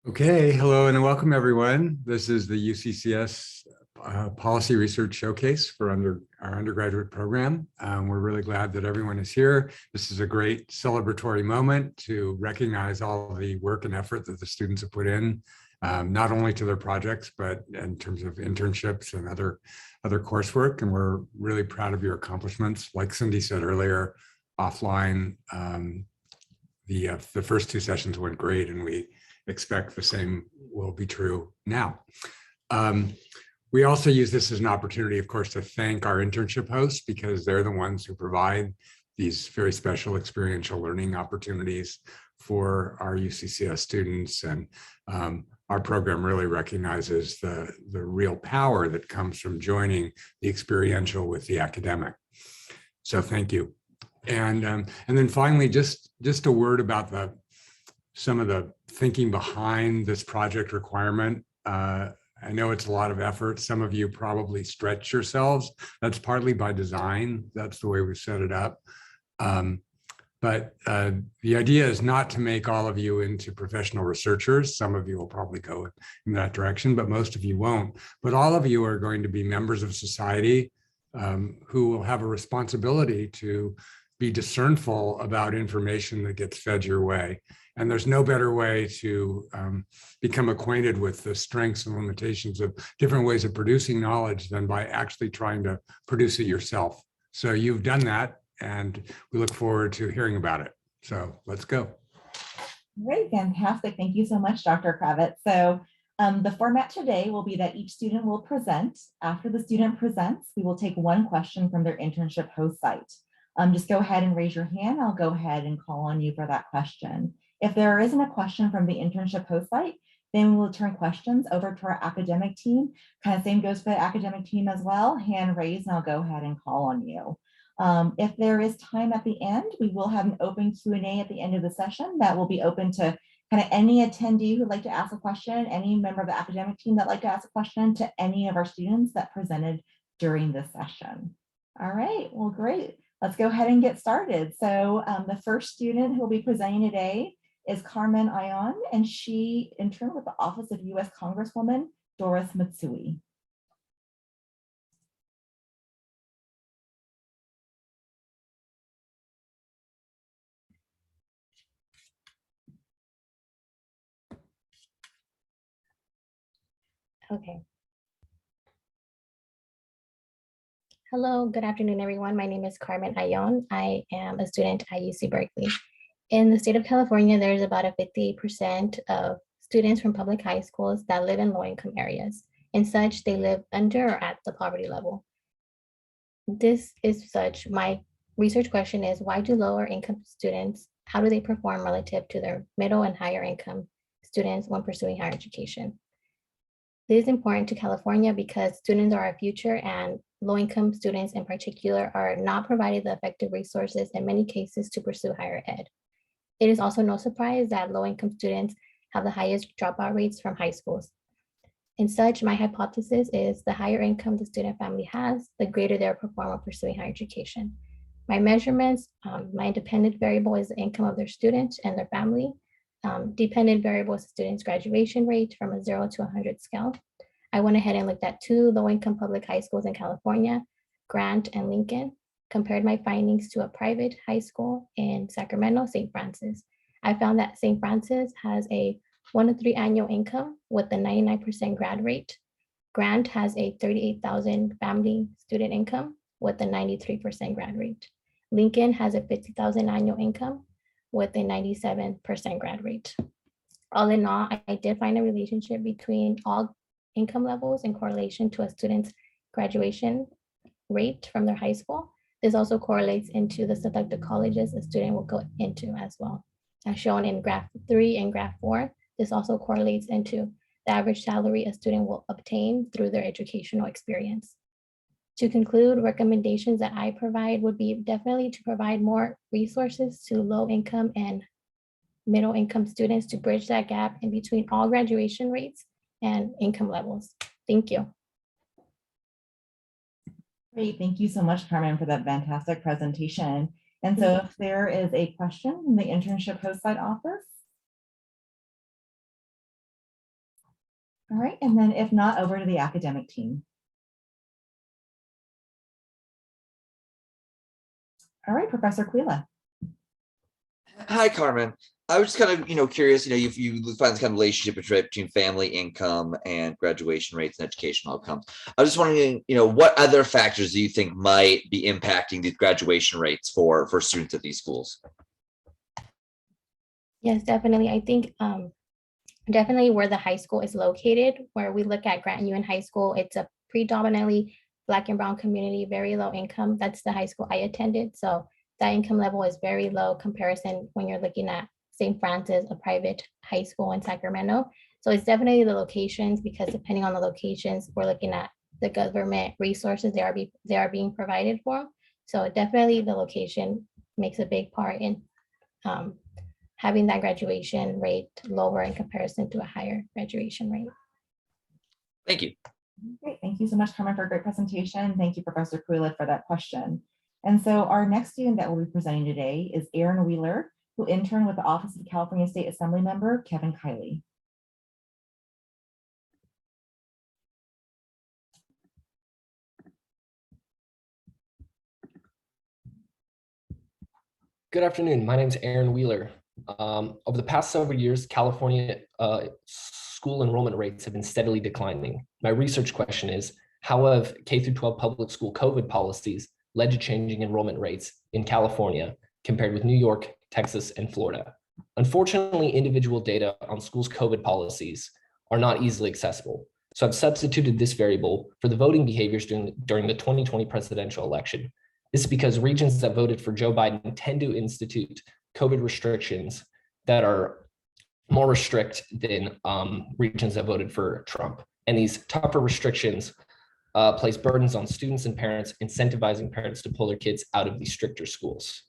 Okay, hello and welcome everyone. This is the UCCS Policy Research Showcase for our undergraduate program. We're really glad that everyone is here. This is a great celebratory moment to recognize all the work and effort that the students have put in, not only to their projects, but in terms of internships and other coursework. And we're really proud of your accomplishments. Like Cindy said earlier, offline, the first two sessions went great, and we expect the same will be true now. We also use this as an opportunity, of course, to thank our internship hosts because they're the ones who provide these very special experiential learning opportunities for our UCCS students. And our program really recognizes the real power that comes from joining the experiential with the academic. So thank you. And then finally, just a word about some of the thinking behind this project requirement. I know it's a lot of effort. Some of you probably stretch yourselves. That's partly by design. That's the way we set it up. But the idea is not to make all of you into professional researchers. Some of you will probably go in that direction, but most of you won't. But all of you are going to be members of society who will have a responsibility to be discernful about information that gets fed your way. And there's no better way to become acquainted with the strengths and limitations of different ways of producing knowledge than by actually trying to produce it yourself. So you've done that, and we look forward to hearing about it. So let's go. Great, fantastic. Thank you so much, Dr. Kravitz. So the format today will be that each student will present. After the student presents, we will take one question from their internship host site. Just go ahead and raise your hand. I'll go ahead and call on you for that question. If there isn't a question from the internship host site, then we will turn questions over to our academic team. Kind of same goes for the academic team as well. Hand raised, and I'll go ahead and call on you. If there is time at the end, we will have an open Q&A at the end of the session that will be open to kind of any attendee who'd like to ask a question, any member of the academic team that'd like to ask a question to any of our students that presented during this session. All right, well, great. Let's go ahead and get started. So the first student who will be presenting today is Carmen Ion, and she interned with the Office of U.S. Congresswoman Doris Matsui. Okay. Hello, good afternoon, everyone. My name is Carmen Ion. I am a student at UC Berkeley. In the state of California, there's about a 58% of students from public high schools that live in low-income areas. And such, they live under or at the poverty level. This is such, my research question is, why do lower income students, how do they perform relative to their middle and higher income students when pursuing higher education? This is important to California because students are our future, and low-income students in particular are not provided the effective resources in many cases to pursue higher ed. It is also no surprise that low-income students have the highest dropout rates from high schools. In such, my hypothesis is the higher income the student family has, the greater their performance pursuing higher education. My measurements, my independent variable is the income of their student and their family. Dependent variable is the student's graduation rate from a 0 to 100 scale. I went ahead and looked at 2 low-income public high schools in California, Grant and Lincoln, compared my findings to a private high school in Sacramento, St. Francis. I found that St. Francis has a 1 to 3 annual income with a 99% grad rate. Grant has a 38,000 family student income with a 93% grad rate. Lincoln has a 50,000 annual income with a 97% grad rate. All in all, I did find a relationship between all income levels in correlation to a student's graduation rate from their high school. This also correlates into the selected colleges a student will go into as well. As shown in graph 3 and graph 4, this also correlates into the average salary a student will obtain through their educational experience. To conclude, recommendations that I provide would be definitely to provide more resources to low income and middle income students to bridge that gap in between all graduation rates and income levels. Thank you. Great, thank you so much, Carmen, for that fantastic presentation. And so if there is a question in the internship host site office. All right, and then if not, over to the academic team. All right, Professor Quila. Hi, Carmen. I was just kind of, curious, if you find this kind of relationship between family income and graduation rates and educational outcomes. I was just wondering, what other factors do you think might be impacting these graduation rates for students at these schools? Yes, definitely. I think definitely where the high school is located, where we look at Grant Union High School, it's a predominantly Black and brown community, very low income. That's the high school I attended. So that income level is very low comparison when you're looking at St. Francis, a private high school in Sacramento. So it's definitely the locations, because depending on the locations, we're looking at the government resources they are being provided for. So definitely the location makes a big part in having that graduation rate lower in comparison to a higher graduation rate. Thank you. Great, thank you so much, Carmen, for a great presentation. Thank you, Professor Quila, for that question. And so our next student that will be presenting today is Aaron Wheeler, who interned with the Office of the California State Assembly member, Kevin Kiley. Good afternoon. My name is Aaron Wheeler. Over the past several years, California school enrollment rates have been steadily declining. My research question is, how have K-12 public school COVID policies led to changing enrollment rates in California compared with New York, Texas, and Florida? Unfortunately, individual data on schools' COVID policies are not easily accessible. So I've substituted this variable for the voting behaviors during the 2020 presidential election. This is because regions that voted for Joe Biden tend to institute COVID restrictions that are more restrict than regions that voted for Trump. And these tougher restrictions place burdens on students and parents, incentivizing parents to pull their kids out of these stricter schools.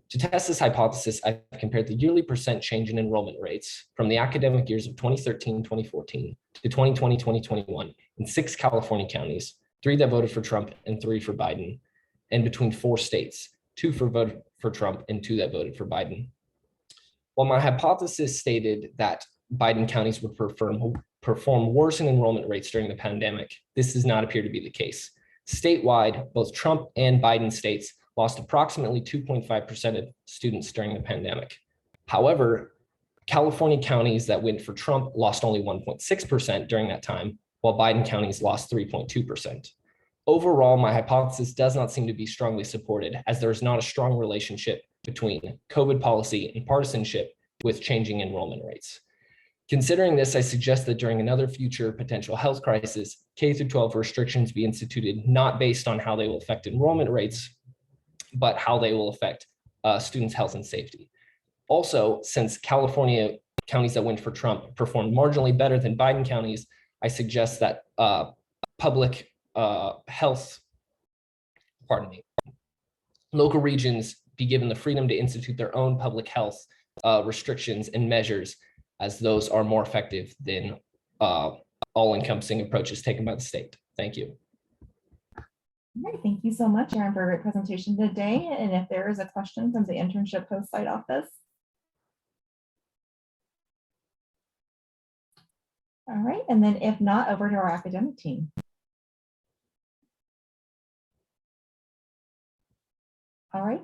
To test this hypothesis, I've compared the yearly percent change in enrollment rates from the academic years of 2013-2014 to 2020-2021 in 6 California counties, 3 that voted for Trump and 3 for Biden, and between 4 states, 2 for voted for Trump and 2 that voted for Biden. While my hypothesis stated that Biden counties would perform worse in enrollment rates during the pandemic, this does not appear to be the case. Statewide, both Trump and Biden states lost approximately 2.5% of students during the pandemic. However, California counties that went for Trump lost only 1.6% during that time, while Biden counties lost 3.2%. Overall, my hypothesis does not seem to be strongly supported, as there is not a strong relationship between COVID policy and partisanship with changing enrollment rates. Considering this, I suggest that during another future potential health crisis, K-12 restrictions be instituted not based on how they will affect enrollment rates, but how they will affect students' health and safety. Also, since California counties that went for Trump performed marginally better than Biden counties, I suggest that local regions be given the freedom to institute their own public health restrictions and measures, as those are more effective than all-encompassing approaches taken by the state. Thank you. All right, thank you so much, Aaron, for a great presentation today. And if there is a question from the internship host site office. All right, and then if not, over to our academic team. All right,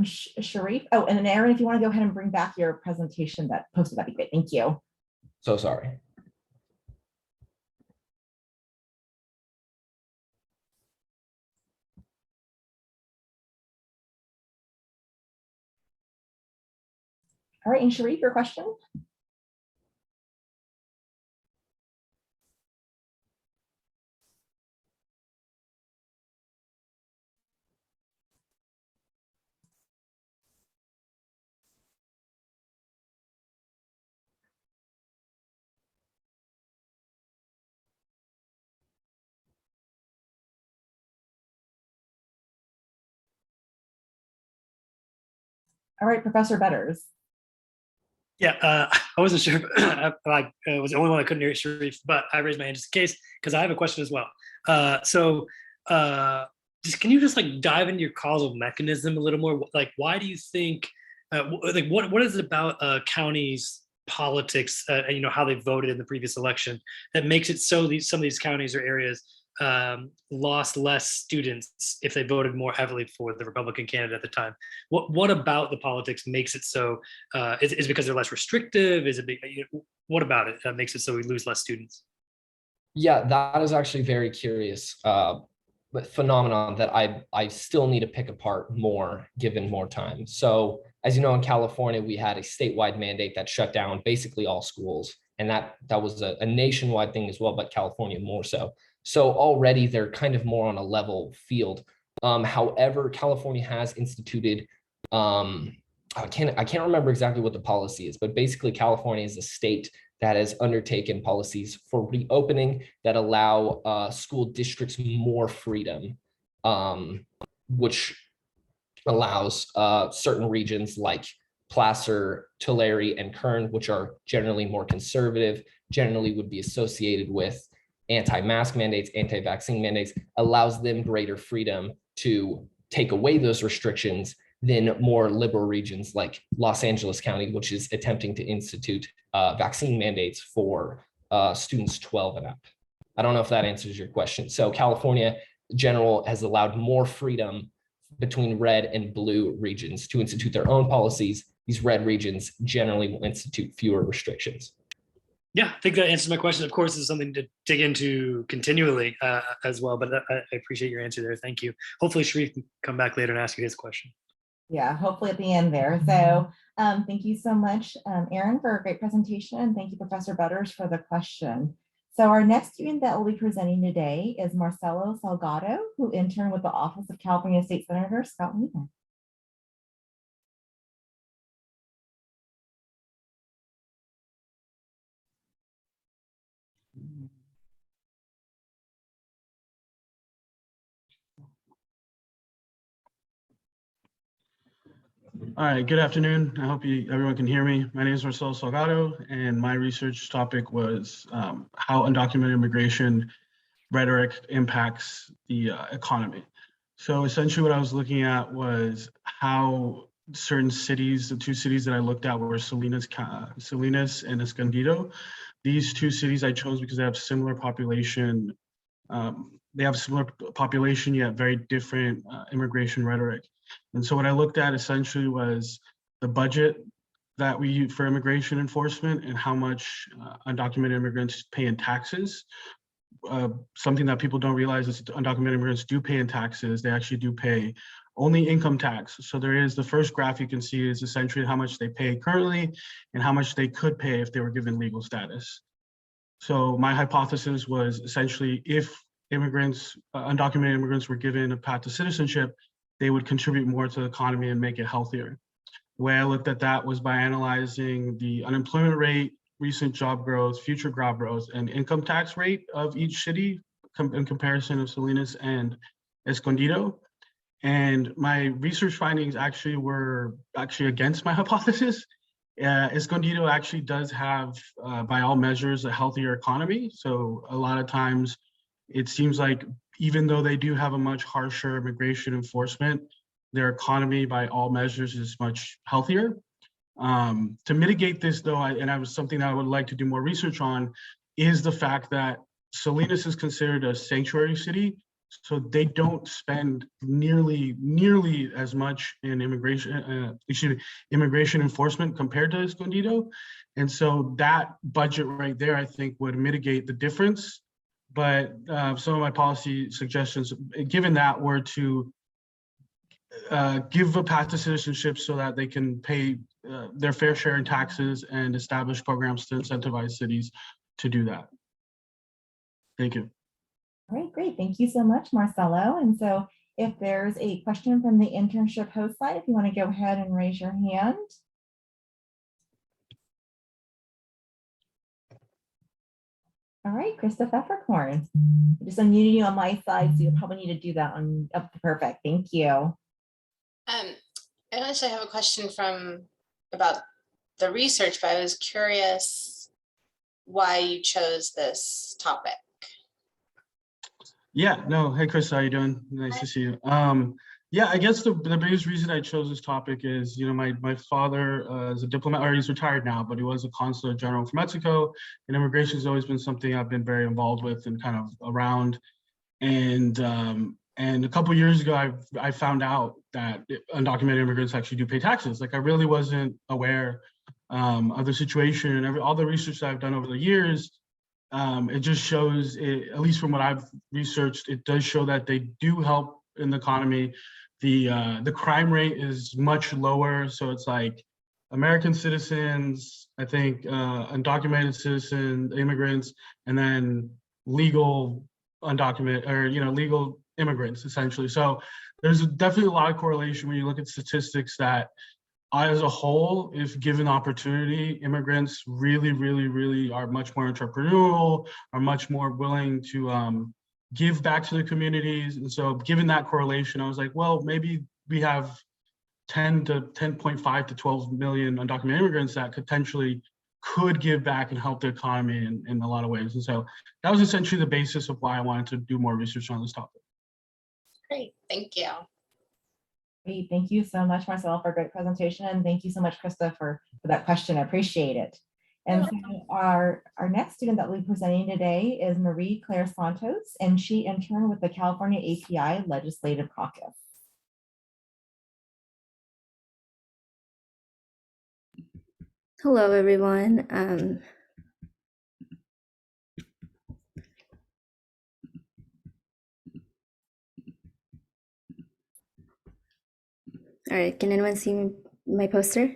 Sharif. Oh, and then Aaron, if you want to go ahead and bring back your presentation that posted, that'd be great. Thank you. So sorry. All right, and Sharif, your question? All right, Professor Betters. Yeah, I wasn't sure if I was the only one that couldn't hear Sharif, but I raised my hand just in case, because I have a question as well. Just can you just like dive into your causal mechanism a little more? Like, why do you think, like, what is it about counties politics, how they voted in the previous election that makes it so some of these counties or areas lost less students if they voted more heavily for the Republican candidate at the time? What about the politics makes it so? Is it because they're less restrictive? Is it what about it that makes it so we lose less students? Yeah, that is actually very curious, but phenomenon that I still need to pick apart more given more time. So as you know, in California, we had a statewide mandate that shut down basically all schools. And that was a nationwide thing as well, but California more so. So already they're kind of more on a level field. However, California has instituted, I can't remember exactly what the policy is, but basically California is a state that has undertaken policies for reopening that allow school districts more freedom, which allows certain regions like Placer, Tulare, and Kern, which are generally more conservative, generally would be associated with anti-mask mandates, anti-vaccine mandates, allows them greater freedom to take away those restrictions than more liberal regions like Los Angeles County, which is attempting to institute vaccine mandates for students 12 and up. I don't know if that answers your question. So California general has allowed more freedom between red and blue regions to institute their own policies. These red regions generally will institute fewer restrictions. Yeah, I think that answers my question. Of course, it's something to dig into continually as well, but I appreciate your answer there. Thank you. Hopefully Sharif can come back later and ask you his question. Yeah, hopefully at the end there. So thank you so much, Aaron, for a great presentation. And thank you, Professor Butters, for the question. So our next student that will be presenting today is Marcelo Salgado, who interned with the Office of California State Senator Scott Wiener. All right, good afternoon. I hope everyone can hear me. My name is Marcelo Salgado, and my research topic was how undocumented immigration rhetoric impacts the economy. So essentially what I was looking at was how certain cities, the two cities that I looked at were Salinas and Escondido. These two cities I chose because they have similar population. Yet very different immigration rhetoric. And so what I looked at essentially was the budget that we use for immigration enforcement and how much undocumented immigrants pay in taxes. Something that people don't realize is undocumented immigrants do pay in taxes. They actually do pay only income tax. So there is the first graph you can see is essentially how much they pay currently and how much they could pay if they were given legal status. So my hypothesis was essentially if immigrants, undocumented immigrants were given a path to citizenship, they would contribute more to the economy and make it healthier. The way I looked at that was by analyzing the unemployment rate, recent job growth, future job growth, and income tax rate of each city in comparison of Salinas and Escondido. And my research findings actually were against my hypothesis. Escondido actually does have, by all measures, a healthier economy. So a lot of times it seems like even though they do have a much harsher immigration enforcement, their economy by all measures is much healthier. To mitigate this though, and I was something that I would like to do more research on, is the fact that Salinas is considered a sanctuary city. So they don't spend nearly as much in immigration enforcement compared to Escondido. And so that budget right there, I think would mitigate the difference. But some of my policy suggestions, given that, were to give a path to citizenship so that they can pay their fair share in taxes and establish programs to incentivize cities to do that. Thank you. All right, great. Thank you so much, Marcelo. And so if there's a question from the internship host side, if you want to go ahead and raise your hand. All right, Krista Pfefferkorn. Just unmuted you on my side, so you'll probably need to do that on perfect. Thank you. I actually have a question about the research, but I was curious why you chose this topic. Yeah, no, hey Chris, how you doing? Nice to see you. Yeah, I guess the biggest reason I chose this topic is, my father is a diplomat, or he's retired now, but he was a consulate general for Mexico. And immigration has always been something I've been very involved with and kind of around. And a couple of years ago, I found out that undocumented immigrants actually do pay taxes. Like I really wasn't aware of the situation, and all the research that I've done over the years. It just shows, at least from what I've researched, it does show that they do help in the economy. The crime rate is much lower, so it's like American citizens, I think, undocumented citizens, immigrants, and then legal undocumented, or legal immigrants essentially. So there's definitely a lot of correlation when you look at statistics that as a whole, if given opportunity, immigrants really, really, really are much more entrepreneurial, are much more willing to give back to the communities. And so given that correlation, I was like, well, maybe we have 10.5 to 12 million undocumented immigrants that potentially could give back and help the economy in a lot of ways. And so that was essentially the basis of why I wanted to do more research on this topic. Great, thank you. Great. Thank you so much, Marcelo, for a great presentation. And thank you so much, Krista, for that question. I appreciate it. And so our next student that we'll be presenting today is Marie Claire Santos, and she interned with the California API Legislative Caucus. Hello, everyone. All right, can anyone see my poster?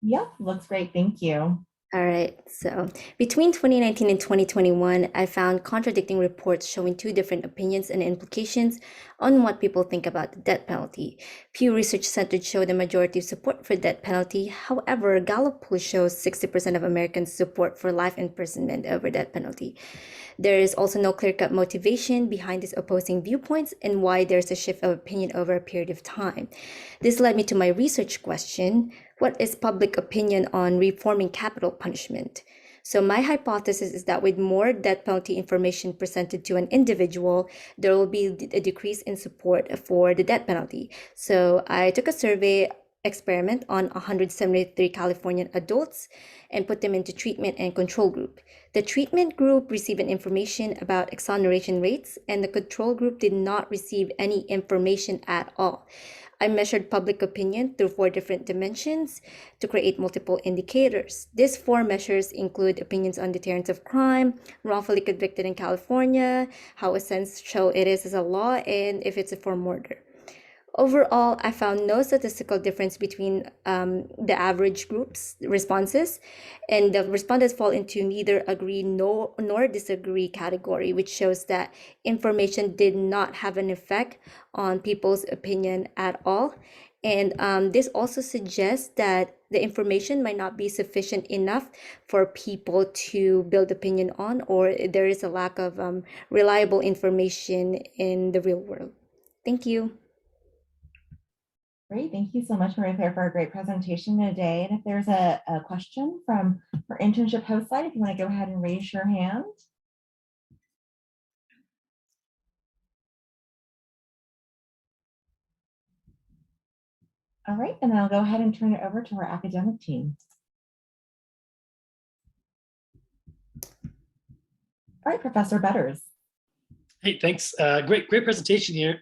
Yeah, looks great. Thank you. All right, so between 2019 and 2021, I found contradicting reports showing two different opinions and implications on what people think about the death penalty. Pew Research Center showed the majority of support for death penalty. However, Gallup poll shows 60% of Americans support for life imprisonment over death penalty. There is also no clear-cut motivation behind these opposing viewpoints and why there's a shift of opinion over a period of time. This led me to my research question: what is public opinion on reforming capital punishment? So my hypothesis is that with more death penalty information presented to an individual, there will be a decrease in support for the death penalty. So I took a survey experiment on 173 Californian adults and put them into treatment and control group. The treatment group received information about exoneration rates, and the control group did not receive any information at all. I measured public opinion through 4 different dimensions to create multiple indicators. These 4 measures include opinions on deterrence of crime, wrongfully convicted in California, how essential it is as a law, and if it's a for murder. Overall, I found no statistical difference between the average group's responses, and the respondents fall into neither agree nor disagree category, which shows that information did not have an effect on people's opinion at all. And this also suggests that the information might not be sufficient enough for people to build opinion on, or there is a lack of reliable information in the real world. Thank you. Great. Thank you so much, Maria Claire, for a great presentation today. And if there's a question from our internship host side, if you want to go ahead and raise your hand. All right, and I'll go ahead and turn it over to our academic team. All right, Professor Betters. Hey, thanks. Great presentation here.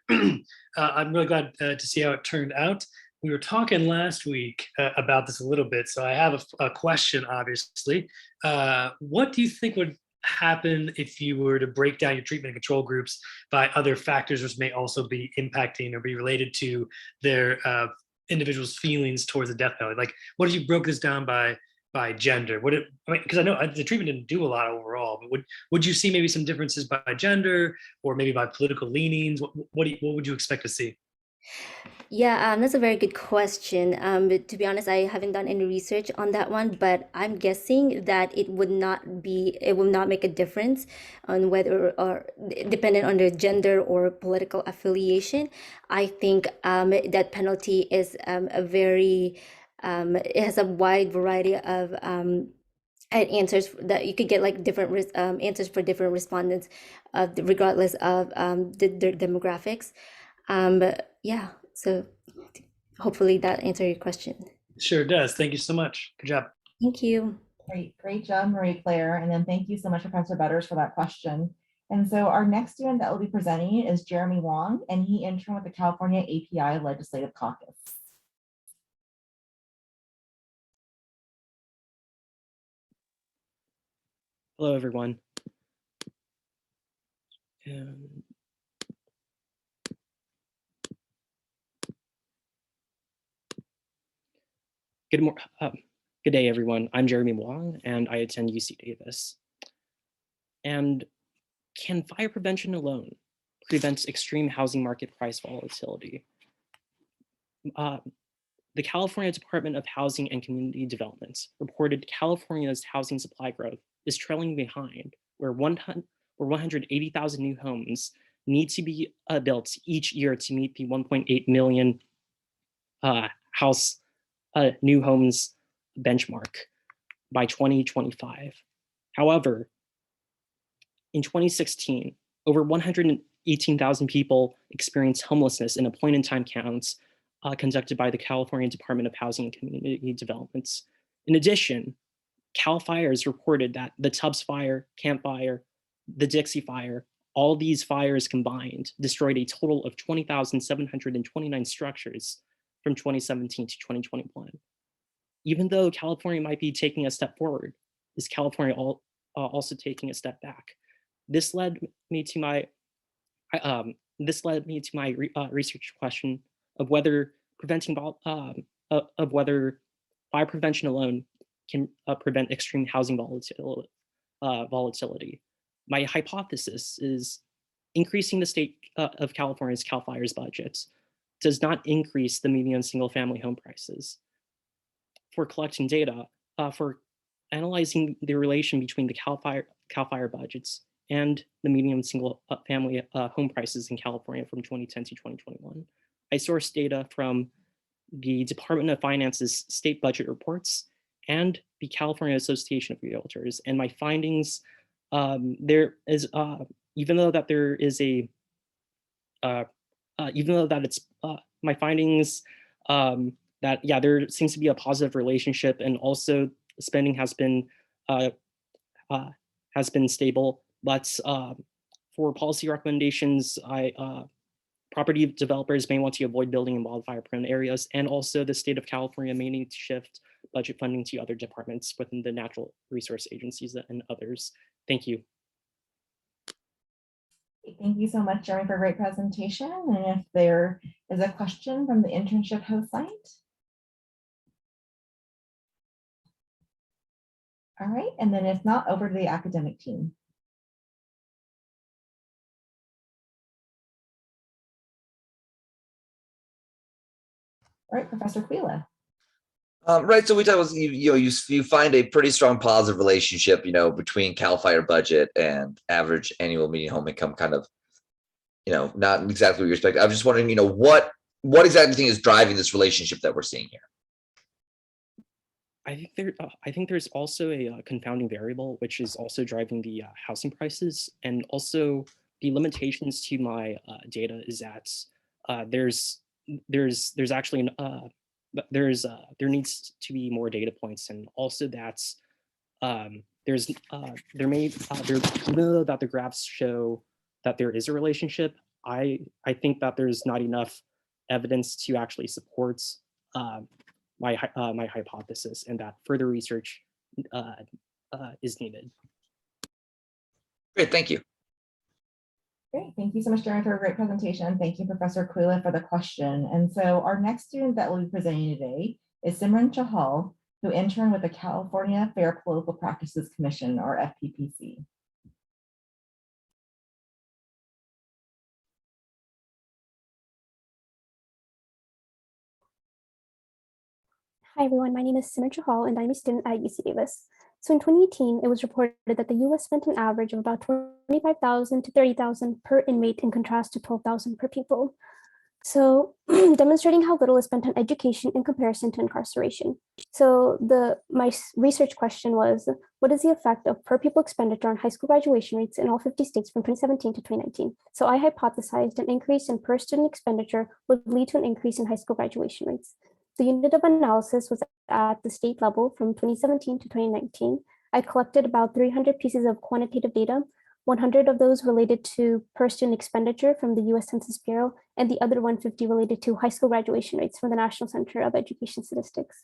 I'm really glad to see how it turned out. We were talking last week about this a little bit, so I have a question, obviously. What do you think would happen if you were to break down your treatment and control groups by other factors which may also be impacting or be related to their individuals' feelings towards the death penalty? Like, what if you broke this down by gender? Because I know the treatment didn't do a lot overall, but would you see maybe some differences by gender or maybe by political leanings? What would you expect to see? Yeah, that's a very good question. But to be honest, I haven't done any research on that one, but I'm guessing that it will not make a difference on whether or dependent on the gender or political affiliation. I think that penalty is it has a wide variety of answers that you could get, like different answers for different respondents, regardless of their demographics. But yeah, So hopefully that answered your question. Sure does. Thank you so much. Good job. Thank you. Great job, Marie Claire. And then thank you so much, Professor Butters, for that question. And so our next student that will be presenting is Jeremy Wong, and he interned with the California API Legislative Caucus. Hello, everyone. Good day, everyone. I'm Jeremy Wong, and I attend UC Davis. And can fire prevention alone prevent extreme housing market price volatility? The California Department of Housing and Community Development reported California's housing supply growth is trailing behind, where 180,000 new homes need to be built each year to meet the 1.8 million new homes benchmark by 2025. However, in 2016, over 118,000 people experienced homelessness in a point-in-time count conducted by the California Department of Housing and Community Development. In addition, CAL FIRES reported that the Tubbs Fire, Camp Fire, the Dixie Fire, all these fires combined destroyed a total of 20,729 structures from 2017 to 2021. Even though California might be taking a step forward, is California also taking a step back? This led me to my research question of whether whether fire prevention alone can prevent extreme housing volatility. My hypothesis is increasing the state of California's CAL FIRES budgets does not increase the median single-family home prices. For collecting data, for analyzing the relation between the CAL FIRE budgets and the median single-family home prices in California from 2010 to 2021, I sourced data from the Department of Finance's state budget reports and the California Association of Realtors. And my findings, even though that there is a, my findings that, yeah, there seems to be a positive relationship, and also spending has been stable. But for policy recommendations, property developers may want to avoid building in wildfire-prone areas, and also the state of California may need to shift budget funding to other departments within the natural resource agencies and others. Thank you. Thank you so much, Jeremy, for a great presentation. And if there is a question from the internship host site. All right, and then if not, over to the academic team. All right, Professor Quila. Right. So we talk about you find a pretty strong positive relationship, between CAL FIRE budget and average annual median home income. Kind of, not exactly what you expect. I'm just wondering, what exactly is driving this relationship that we're seeing here? I think there's also a confounding variable, which is also driving the housing prices, and also the limitations to my data is that there's actually there needs to be more data points, and also that's even though that the graphs show that there is a relationship, I think that there's not enough evidence to actually support my hypothesis, and that further research is needed. Great, thank you. Great, thank you so much, Jeremy, for a great presentation. Thank you, Professor Quila, for the question. And so our next student that will be presenting today is Simran Chahal, who interned with the California Fair Political Practices Commission, or FPPC. Hi everyone, my name is Simran Chahal and I'm a student at UC Davis. So in 2018, it was reported that the US spent an average of about $25,000 to $30,000 per inmate in contrast to $12,000 per pupil. So demonstrating how little is spent on education in comparison to incarceration. So my research question was, what is the effect of per pupil expenditure on high school graduation rates in all 50 states from 2017 to 2019? So I hypothesized an increase in per student expenditure would lead to an increase in high school graduation rates. The unit of analysis was at the state level from 2017 to 2019. I collected about 300 pieces of quantitative data, 100 of those related to per student expenditure from the US Census Bureau, and the other 150 related to high school graduation rates from the National Center of Education Statistics.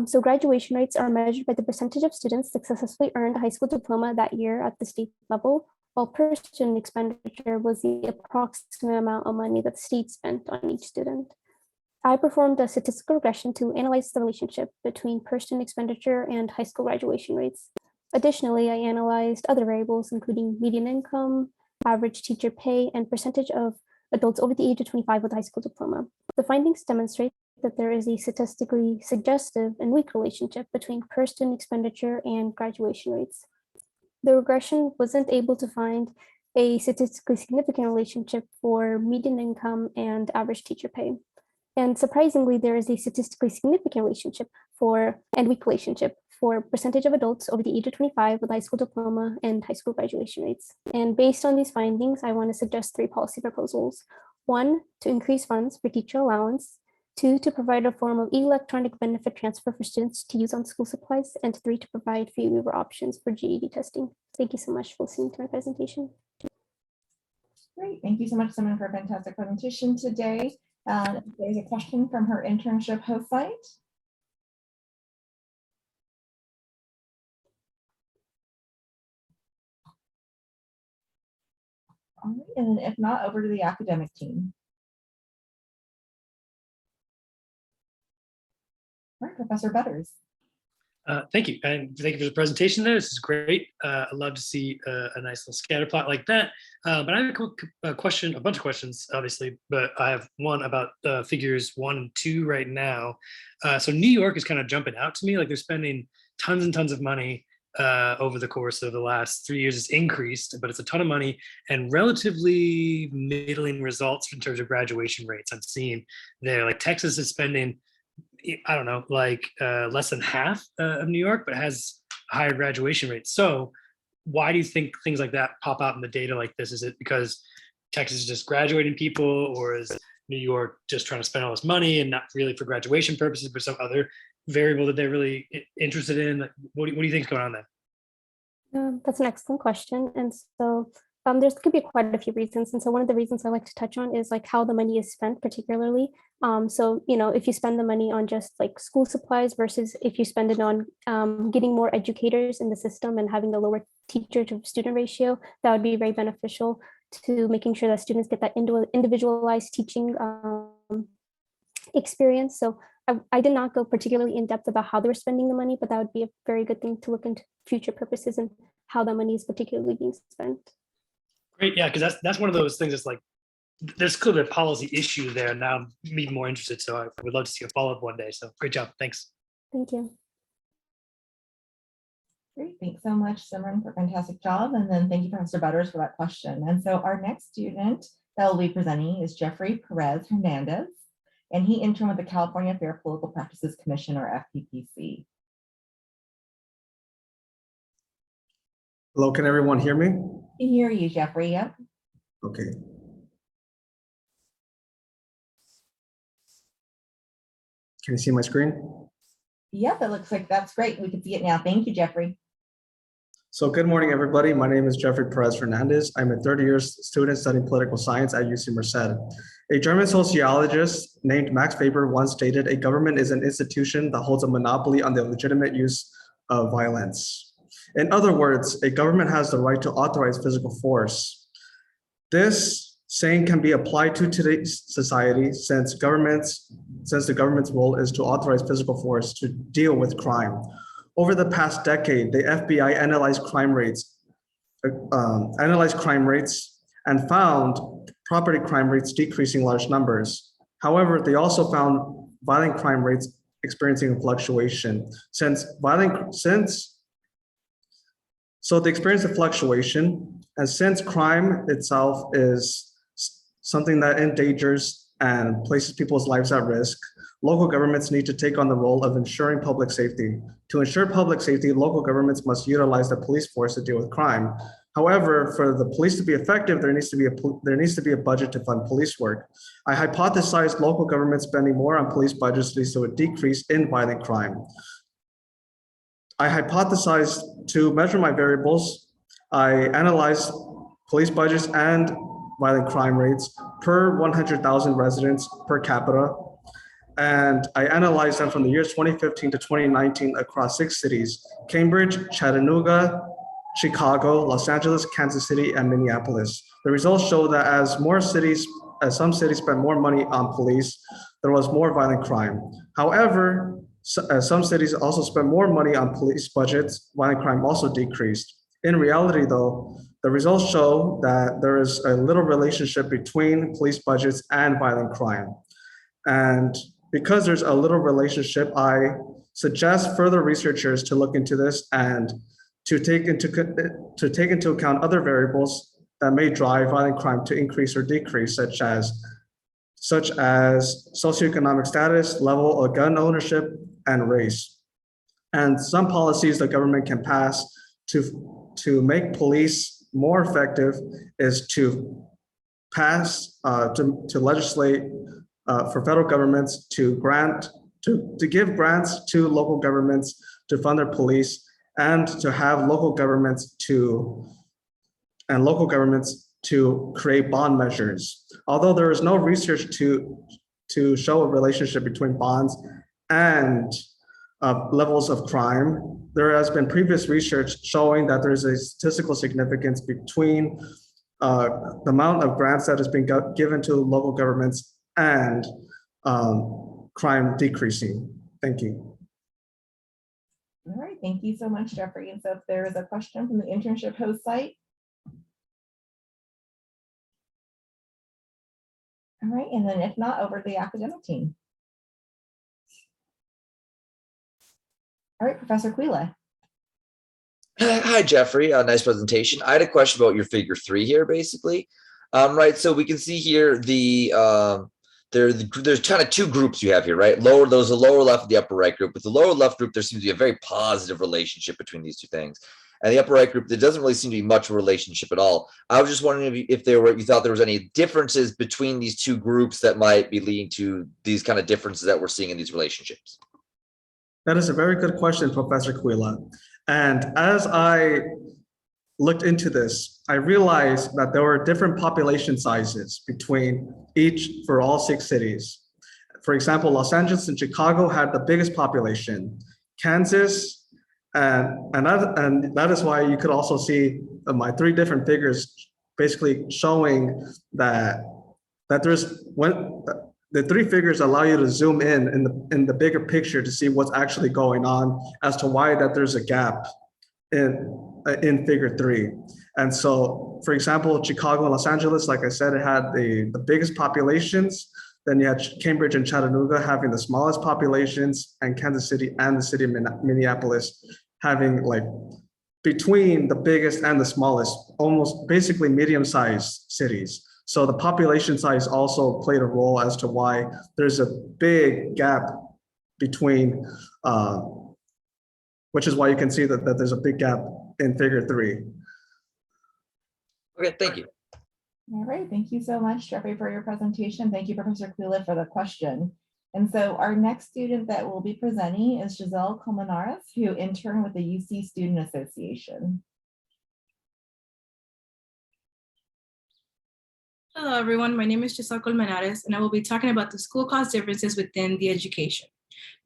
So graduation rates are measured by the percentage of students that successfully earned a high school diploma that year at the state level, while per student expenditure was the approximate amount of money that the state spent on each student. I performed a statistical regression to analyze the relationship between per student expenditure and high school graduation rates. Additionally, I analyzed other variables, including median income, average teacher pay, and percentage of adults over the age of 25 with a high school diploma. The findings demonstrate that there is a statistically suggestive and weak relationship between per student expenditure and graduation rates. The regression wasn't able to find a statistically significant relationship for median income and average teacher pay. And surprisingly, there is a statistically significant relationship and weak relationship for percentage of adults over the age of 25 with high school diploma and high school graduation rates. And based on these findings, I want to suggest 3 policy proposals. 1, to increase funds for teacher allowance. 2, to provide a form of electronic benefit transfer for students to use on school supplies. And 3, to provide fee waiver options for GED testing. Thank you so much for listening to my presentation. Great. Thank you so much, Simran, for a fantastic presentation today. There's a question from her internship host site. All right, and then if not, over to the academic team. All right, Professor Butters. Thank you. And thank you for the presentation there. This is great. I love to see a nice little scatter plot like that. But I have a question, a bunch of questions, obviously, but I have one about figures 1 and 2 right now. So New York is kind of jumping out to me, like they're spending tons and tons of money over the course of the last 3 years. It's increased, but it's a ton of money and relatively middling results in terms of graduation rates I'm seeing there. Like Texas is spending, I don't know, like less than half of New York, but has a higher graduation rate. So why do you think things like that pop out in the data like this? Is it because Texas is just graduating people, or is New York just trying to spend all this money and not really for graduation purposes, but some other variable that they're really interested in? Like, what do you think is going on there? That's an excellent question. And so there could be quite a few reasons. And so one of the reasons I like to touch on is like how the money is spent particularly. So, you know, if you spend the money on just like school supplies versus if you spend it on getting more educators in the system and having the lower teacher to student ratio, that would be very beneficial to making sure that students get that individualized teaching experience. So I did not go particularly in depth about how they were spending the money, but that would be a very good thing to look into future purposes and how the money is particularly being spent. Great, yeah, because that's one of those things that's like, there's clearly a policy issue there. Now I'm even more interested, so I would love to see a follow-up one day. So great job, thanks. Thank you. Great, thanks so much, Simran, for a fantastic job. And then thank you, Professor Butters, for that question. And so our next student that will be presenting is Jeffrey Perez Fernandez, and he interned with the California Fair Political Practices Commission, or FPPC. Hello, can everyone hear me? I hear you, Jeffrey, yep. Okay. Can you see my screen? Yep, it looks like that's great. We can see it now. Thank you, Jeffrey. So good morning, everybody. My name is Jeffrey Perez Fernandez. I'm a third-year student studying political science at UC Merced. A German sociologist named Max Weber once stated, "A government is an institution that holds a monopoly on the legitimate use of violence." In other words, a government has the right to authorize physical force. This saying can be applied to today's society since the government's role is to authorize physical force to deal with crime. Over the past decade, the FBI analyzed crime rates and found property crime rates decreasing large numbers. However, they also found violent crime rates experiencing a fluctuation. So they experience a fluctuation, and since crime itself is something that endangers and places people's lives at risk, local governments need to take on the role of ensuring public safety. To ensure public safety, local governments must utilize the police force to deal with crime. However, for the police to be effective, there needs to be a budget to fund police work. I hypothesized local governments spending more on police budgets leads to a decrease in violent crime. I hypothesized to measure my variables. I analyzed police budgets and violent crime rates per 100,000 residents per capita. And I analyzed them from the years 2015 to 2019 across 6 cities: Cambridge, Chattanooga, Chicago, Los Angeles, Kansas City, and Minneapolis. The results show that as some cities spent more money on police, there was more violent crime. However, as some cities also spent more money on police budgets, violent crime also decreased. In reality, though, the results show that there is a little relationship between police budgets and violent crime. And because there's a little relationship, I suggest further researchers to look into this and to take into account other variables that may drive violent crime to increase or decrease, such as socioeconomic status, level of gun ownership, and race. And some policies the government can pass to make police more effective is to legislate for federal governments to give grants to local governments to fund their police, and to have local governments to create bond measures. Although there is no research to show a relationship between bonds and levels of crime, there has been previous research showing that there is a statistical significance between the amount of grants that has been given to local governments and crime decreasing. Thank you. All right, thank you so much, Jeffrey. And so if there is a question from the internship host site. All right, and then if not, over to the academic team. All right, Professor Quila. Hi, Jeffrey. Nice presentation. I had a question about your figure 3 here, basically. Right, so we can see here there's kind of 2 groups you have here, right? There's the lower left and the upper right group. With the lower left group, there seems to be a very positive relationship between these 2 things. And the upper right group, there doesn't really seem to be much of a relationship at all. I was just wondering if you thought there was any differences between these 2 groups that might be leading to these kind of differences that we're seeing in these relationships. That is a very good question, Professor Quila. And as I looked into this, I realized that there were different population sizes for all 6 cities. For example, Los Angeles and Chicago had the biggest population. Kansas, and that is why you could also see my 3 different figures basically showing that the 3 figures allow you to zoom in the bigger picture to see what's actually going on as to why that there's a gap in figure 3. And so, for example, Chicago and Los Angeles, like I said, it had the biggest populations. Then you had Cambridge and Chattanooga having the smallest populations, and Kansas City and the city of Minneapolis having like between the biggest and the smallest, almost basically medium-sized cities. So the population size also played a role as to why there's a big gap between, which is why you can see that there's a big gap in figure 3. Okay, thank you. All right, thank you so much, Jeffrey, for your presentation. Thank you, Professor Quila, for the question. And so our next student that will be presenting is Giselle Comanares, who interned with the UC Student Association. Hello, everyone. My name is Giselle Colmenares, and I will be talking about the school cost differences within the education.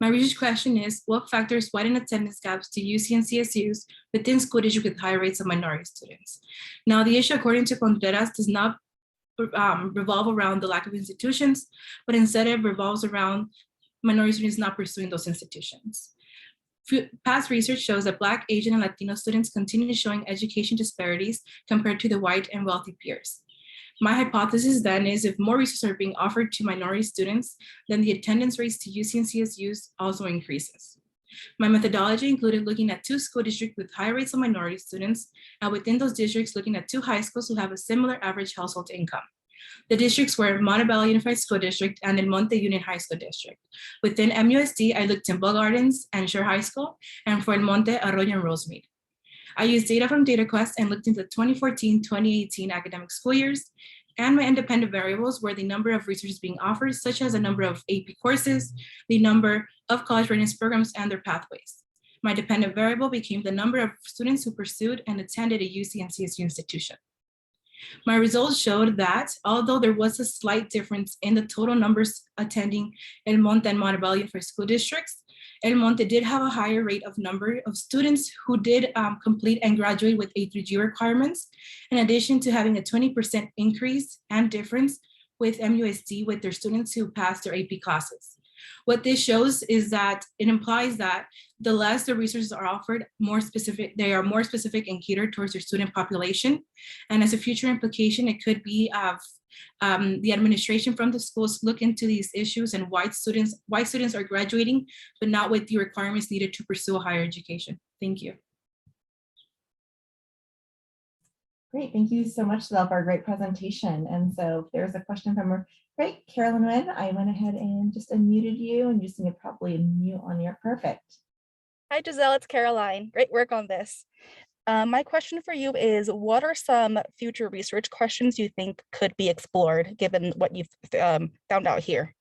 My research question is, what factors widen attendance gaps to UC and CSUs within school districts with high rates of minority students? Now, the issue, according to Contreras, does not revolve around the lack of institutions, but instead it revolves around minority students not pursuing those institutions. Past research shows that Black, Asian, and Latino students continue showing education disparities compared to the white and wealthy peers. My hypothesis then is if more resources are being offered to minority students, then the attendance rates to UC and CSUs also increases. My methodology included looking at 2 school districts with high rates of minority students, and within those districts, looking at 2 high schools who have a similar average household income. The districts were Montebello Unified School District and El Monte Union High School District. Within MUSD, I looked in Bell Gardens and Shore High School, and for El Monte, Arroyo and Rosemead. I used data from DataQuest and looked into the 2014-2018 academic school years, and my independent variables were the number of resources being offered, such as the number of AP courses, the number of college readiness programs, and their pathways. My dependent variable became the number of students who pursued and attended a UC and CSU institution. My results showed that although there was a slight difference in the total numbers attending El Monte and Montebello Unified School Districts, El Monte did have a higher rate of number of students who did complete and graduate with A3G requirements, in addition to having a 20% increase and difference with MUSD with their students who passed their AP classes. What this shows is that it implies that the less the resources are offered, they are more specific and catered towards their student population. And as a future implication, it could be of the administration from the schools look into these issues and why students are graduating, but not with the requirements needed to pursue a higher education. Thank you. Great, thank you so much, Giselle, for a great presentation. And so if there's a question from her, great, Carolyn Nguyen, I went ahead and just unmuted you and just need to probably mute on your perfect. Hi, Giselle, it's Caroline. Great work on this. My question for you is, what are some future research questions you think could be explored given what you've found out here?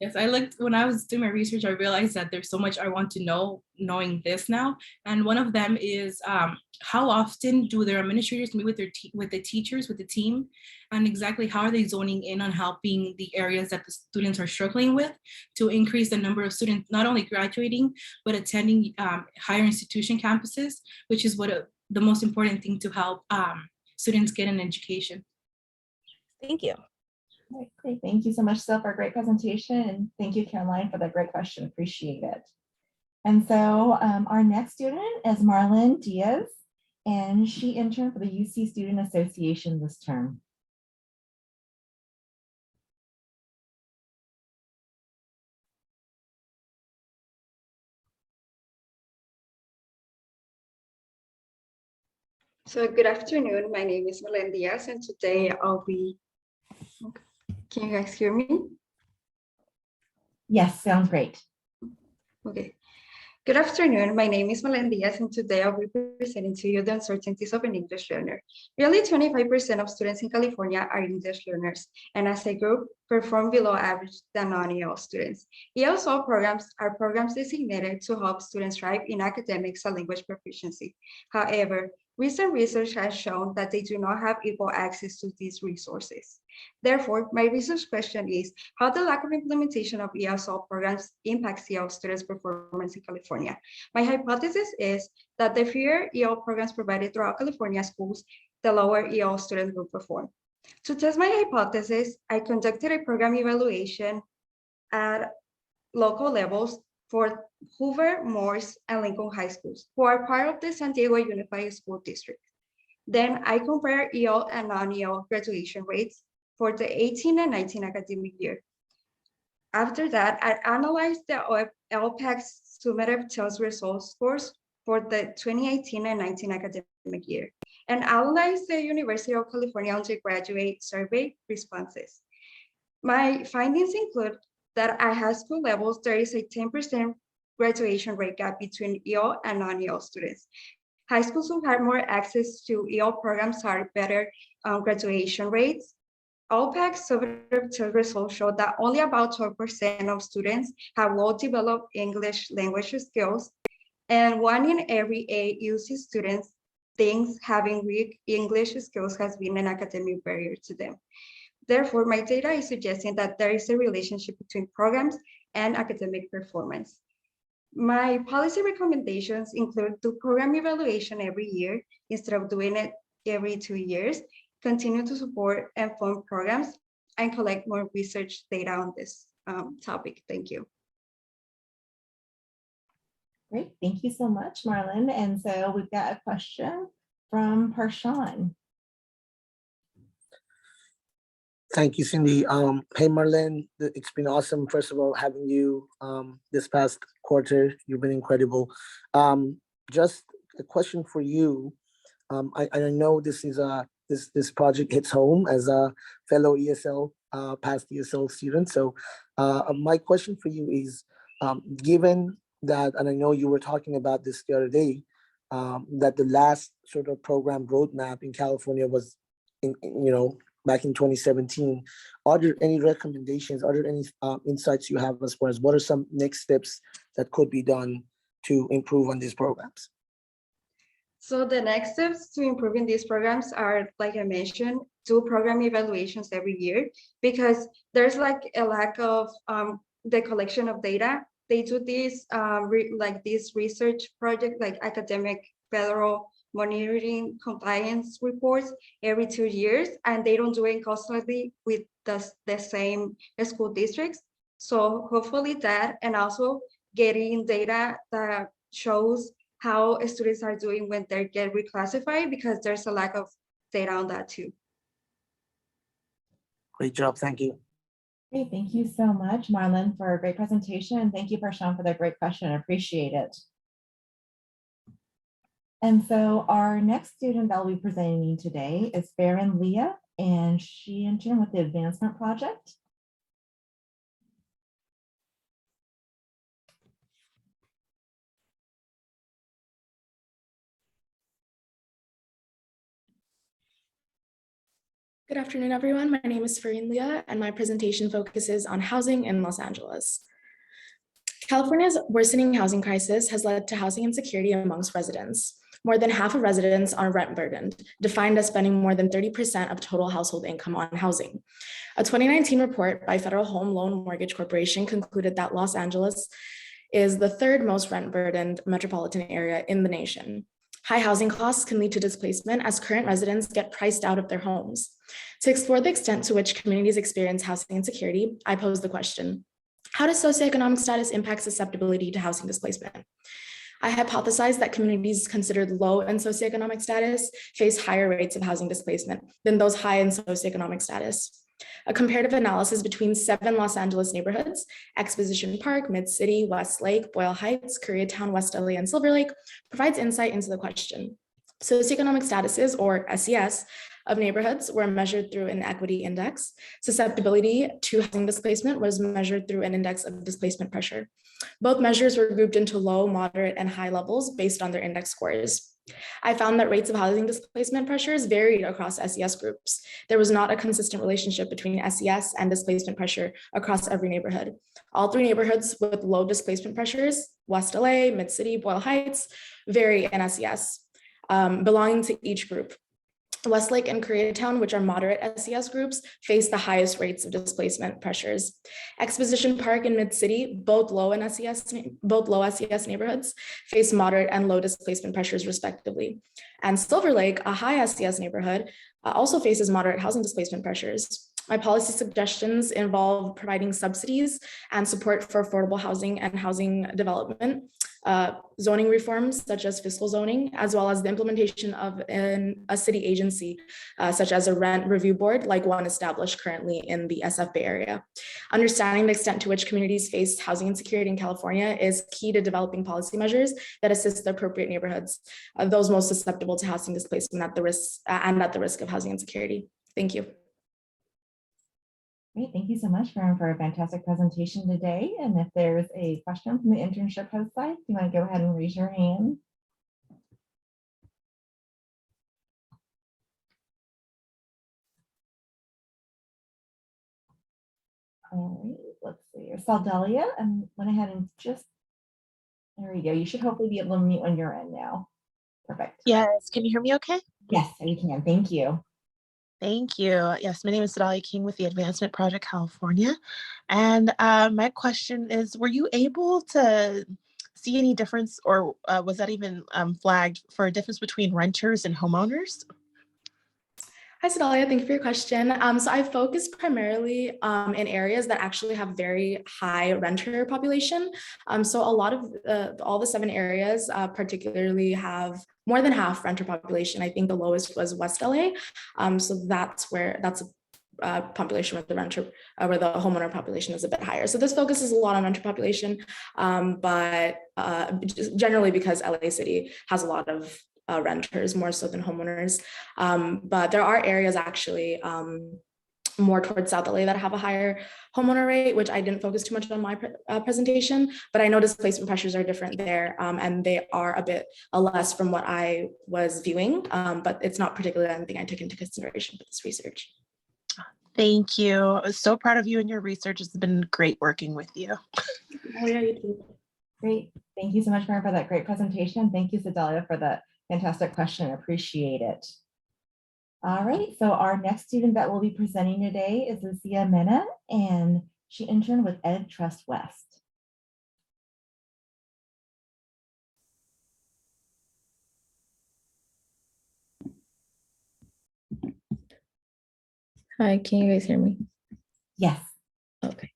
Yes, when I was doing my research, I realized that there's so much I want to know knowing this now. And one of them is how often do their administrators meet with the teachers, with the team, and exactly how are they zoning in on helping the areas that the students are struggling with to increase the number of students not only graduating, but attending higher institution campuses, which is the most important thing to help students get an education. Thank you. Right, great. Thank you so much, Giselle, for a great presentation. And thank you, Caroline, for that great question. Appreciate it. And so our next student is Marlon Diaz, and she interned for the UC Student Association this term. So good afternoon. My name is Marlon Diaz, and today I'll be. Can you guys hear me? Yes, sounds great. Okay. Good afternoon. My name is Marlon Diaz, and today I'll be presenting to you the uncertainties of an English learner. Nearly 25% of students in California are English learners, and as a group, perform below average than non-EL students. ESL programs are programs designated to help students thrive in academics and language proficiency. However, recent research has shown that they do not have equal access to these resources. Therefore, my research question is how the lack of implementation of ESL programs impacts EL students' performance in California. My hypothesis is that the fewer EL programs provided throughout California schools, the lower EL students will perform. To test my hypothesis, I conducted a program evaluation at local levels for Hoover, Morse, and Lincoln High Schools, who are part of the San Diego Unified School District. Then I compare EL and non-EL graduation rates for the 18 and 19 academic year. After that, I analyzed the LPAC's summative test results scores for the 2018 and 19 academic year, and analyzed the University of California undergraduate survey responses. My findings include that at high school levels, there is a 10% graduation rate gap between EL and non-EL students. High schools who have more access to EL programs are better graduation rates. LPAC's summative test results show that only about 12% of students have well-developed English language skills, and 1 in every 8 UC students thinks having weak English skills has been an academic barrier to them. Therefore, my data is suggesting that there is a relationship between programs and academic performance. My policy recommendations include do program evaluation every year instead of doing it every 2 years, continue to support and fund programs, and collect more research data on this topic. Thank you. Great, thank you so much, Marlon. And so we've got a question from Parshan. Thank you, Cindy. Hey, Marlene, it's been awesome, first of all, having you this past quarter. You've been incredible. Just a question for you. I know this is a this project hits home as a fellow ESL, past ESL student. So my question for you is, given that, and I know you were talking about this the other day, that the last sort of program roadmap in California was back in 2017. Are there any recommendations? Are there any insights you have as far as what are some next steps that could be done to improve on these programs? So the next steps to improving these programs are, like I mentioned, do program evaluations every year, because there's like a lack of the collection of data. They do this this research project, like academic federal monitoring compliance reports every 2 years, and they don't do it constantly with the same school districts. So hopefully that, and also getting data that shows how students are doing when they get reclassified, because there's a lack of data on that too. Great job, thank you. Great, thank you so much, Marlon, for a great presentation. And thank you, Prashant, for that great question. I appreciate it. And so our next student that will be presenting today is Farin Leah, and she interned with the Advancement Project. Good afternoon, everyone. My name is Farin Leah, and my presentation focuses on housing in Los Angeles. California's worsening housing crisis has led to housing insecurity amongst residents. More than half of residents are rent burdened, defined as spending more than 30% of total household income on housing. A 2019 report by Federal Home Loan Mortgage Corporation concluded that Los Angeles is the third most rent burdened metropolitan area in the nation. High housing costs can lead to displacement as current residents get priced out of their homes. To explore the extent to which communities experience housing insecurity, I pose the question: how does socioeconomic status impact susceptibility to housing displacement? I hypothesize that communities considered low in socioeconomic status face higher rates of housing displacement than those high in socioeconomic status. A comparative analysis between 7 Los Angeles neighborhoods, Exposition Park, Mid-City, Westlake, Boyle Heights, Koreatown, West LA, and Silver Lake, provides insight into the question. Socioeconomic statuses, or SES, of neighborhoods were measured through an equity index. Susceptibility to housing displacement was measured through an index of displacement pressure. Both measures were grouped into low, moderate, and high levels based on their index scores. I found that rates of housing displacement pressures varied across SES groups. There was not a consistent relationship between SES and displacement pressure across every neighborhood. All 3 neighborhoods with low displacement pressures, West LA, Mid-City, Boyle Heights, vary in SES, belonging to each group. Westlake and Koreatown, which are moderate SES groups, face the highest rates of displacement pressures. Exposition Park and Mid-City, both low SES neighborhoods, face moderate and low displacement pressures respectively. And Silver Lake, a high SES neighborhood, also faces moderate housing displacement pressures. My policy suggestions involve providing subsidies and support for affordable housing and housing development, zoning reforms such as fiscal zoning, as well as the implementation of a city agency such as a rent review board, like one established currently in the SF Bay Area. Understanding the extent to which communities face housing insecurity in California is key to developing policy measures that assist the appropriate neighborhoods, those most susceptible to housing displacement at the risk of housing insecurity. Thank you. Great, thank you so much, Farron, for a fantastic presentation today. And if there's a question from the internship host side, you want to go ahead and raise your hand. All right, let's see. Saldelia, and went ahead and just, there you go. You should hopefully be able to mute on your end now. Perfect. Yes, can you hear me okay? Yes, we can. Thank you. Thank you. Yes, my name is Sedalia King with the Advancement Project California. And my question is, were you able to see any difference, or was that even flagged for a difference between renters and homeowners? Hi, Sedalia. Thank you for your question. So I focus primarily in areas that actually have very high renter population. So a lot of all the 7 areas particularly have more than half renter population. I think the lowest was West LA. So that's a population with the renter, where the homeowner population is a bit higher. So this focuses a lot on renter population, but generally because LA City has a lot of renters more so than homeowners. But there are areas actually more towards South LA that have a higher homeowner rate, which I didn't focus too much on my presentation, but I know displacement pressures are different there, and they are a bit less from what I was viewing, but it's not particularly anything I took into consideration for this research. Thank you. I was so proud of you and your research. It's been great working with you. Oh yeah, you too. Great. Thank you so much, Maren, for that great presentation. Thank you, Sedalia, for the fantastic question. Appreciate it. All right, so our next student that will be presenting today is Lucia Mena, and she interned with Ed Trust West. Hi, can you guys hear me? Yes. Okay.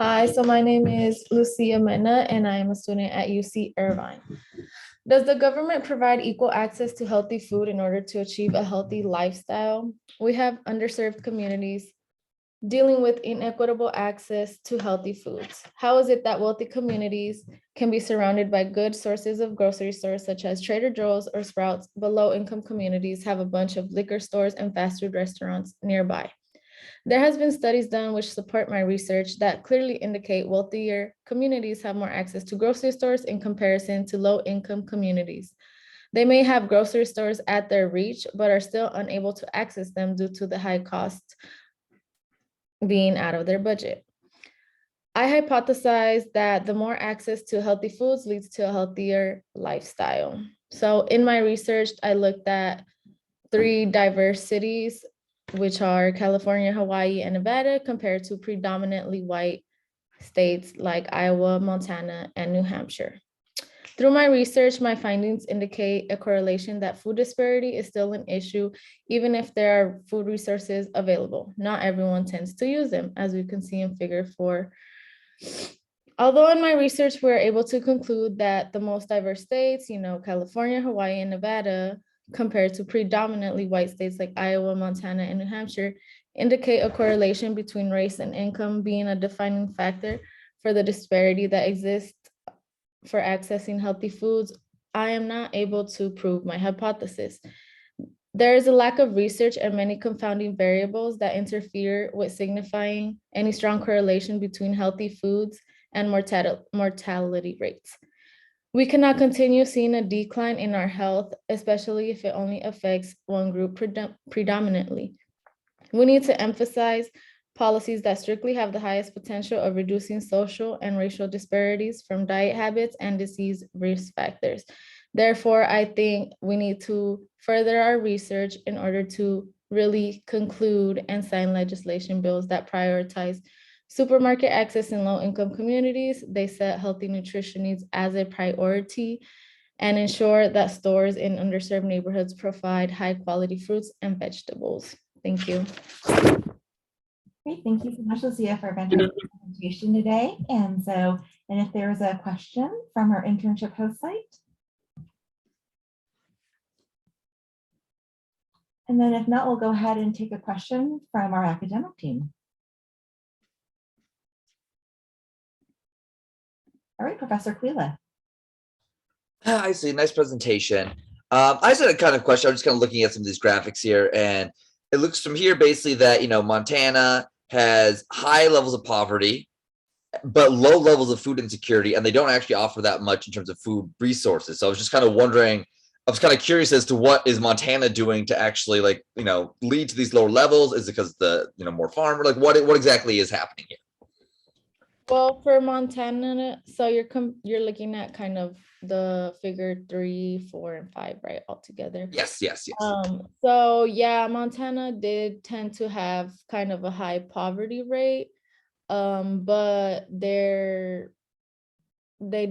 Hi, so my name is Lucia Mena, and I am a student at UC Irvine. Does the government provide equal access to healthy food in order to achieve a healthy lifestyle? We have underserved communities dealing with inequitable access to healthy foods. How is it that wealthy communities can be surrounded by good sources of grocery stores such as Trader Joe's or Sprouts, but low-income communities have a bunch of liquor stores and fast food restaurants nearby? There has been studies done which support my research that clearly indicate wealthier communities have more access to grocery stores in comparison to low-income communities. They may have grocery stores at their reach, but are still unable to access them due to the high cost being out of their budget. I hypothesize that the more access to healthy foods leads to a healthier lifestyle. So in my research, I looked at 3 diverse cities, which are California, Hawaii, and Nevada, compared to predominantly white states like Iowa, Montana, and New Hampshire. Through my research, my findings indicate a correlation that food disparity is still an issue, even if there are food resources available. Not everyone tends to use them, as we can see in figure 4. Although in my research, we're able to conclude that the most diverse states, California, Hawaii, and Nevada, compared to predominantly white states like Iowa, Montana, and New Hampshire, indicate a correlation between race and income being a defining factor for the disparity that exists for accessing healthy foods. I am not able to prove my hypothesis. There is a lack of research and many confounding variables that interfere with signifying any strong correlation between healthy foods and mortality rates. We cannot continue seeing a decline in our health, especially if it only affects one group predominantly. We need to emphasize policies that strictly have the highest potential of reducing social and racial disparities from diet habits and disease risk factors. Therefore, I think we need to further our research in order to really conclude and sign legislation bills that prioritize supermarket access in low-income communities. They set healthy nutrition needs as a priority and ensure that stores in underserved neighborhoods provide high-quality fruits and vegetables. Thank you. Great, thank you so much, Lucia, for a fantastic presentation today. And if there's a question from our internship host site. And then if not, we'll go ahead and take a question from our academic team. All right, Professor Quila. I see. Nice presentation. I just had a kind of question. I'm just kind of looking at some of these graphics here, and it looks from here basically that, Montana has high levels of poverty, but low levels of food insecurity, and they don't actually offer that much in terms of food resources. So I was just kind of wondering, I was kind of curious as to what is Montana doing to actually lead to these lower levels? Is it because the, more farmer, what exactly is happening here? Well, for Montana, so you're looking at kind of the figure 3, 4, and 5, right, all together. Yes. So yeah, Montana did tend to have kind of a high poverty rate, but they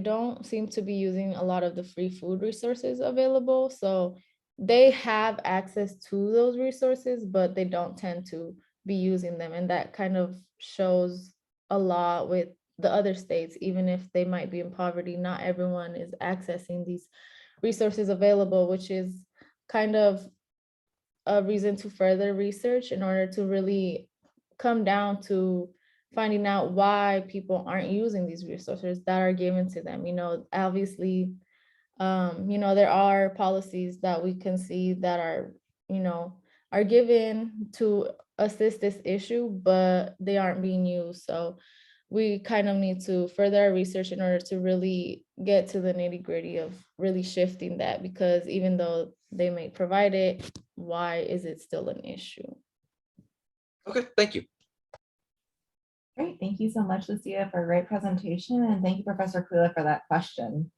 don't seem to be using a lot of the free food resources available. So they have access to those resources, but they don't tend to be using them, and that kind of shows a lot with the other states. Even if they might be in poverty, not everyone is accessing these resources available, which is kind of a reason to further research in order to really come down to finding out why people aren't using these resources that are given to them. Obviously, there are policies that we can see that are given to assist this issue, but they aren't being used. So we kind of need to further our research in order to really get to the nitty-gritty of really shifting that, because even though they may provide it, why is it still an issue? Okay, thank you. Great, thank you so much, Lucia, for a great presentation, and thank you, Professor Kula, for that question.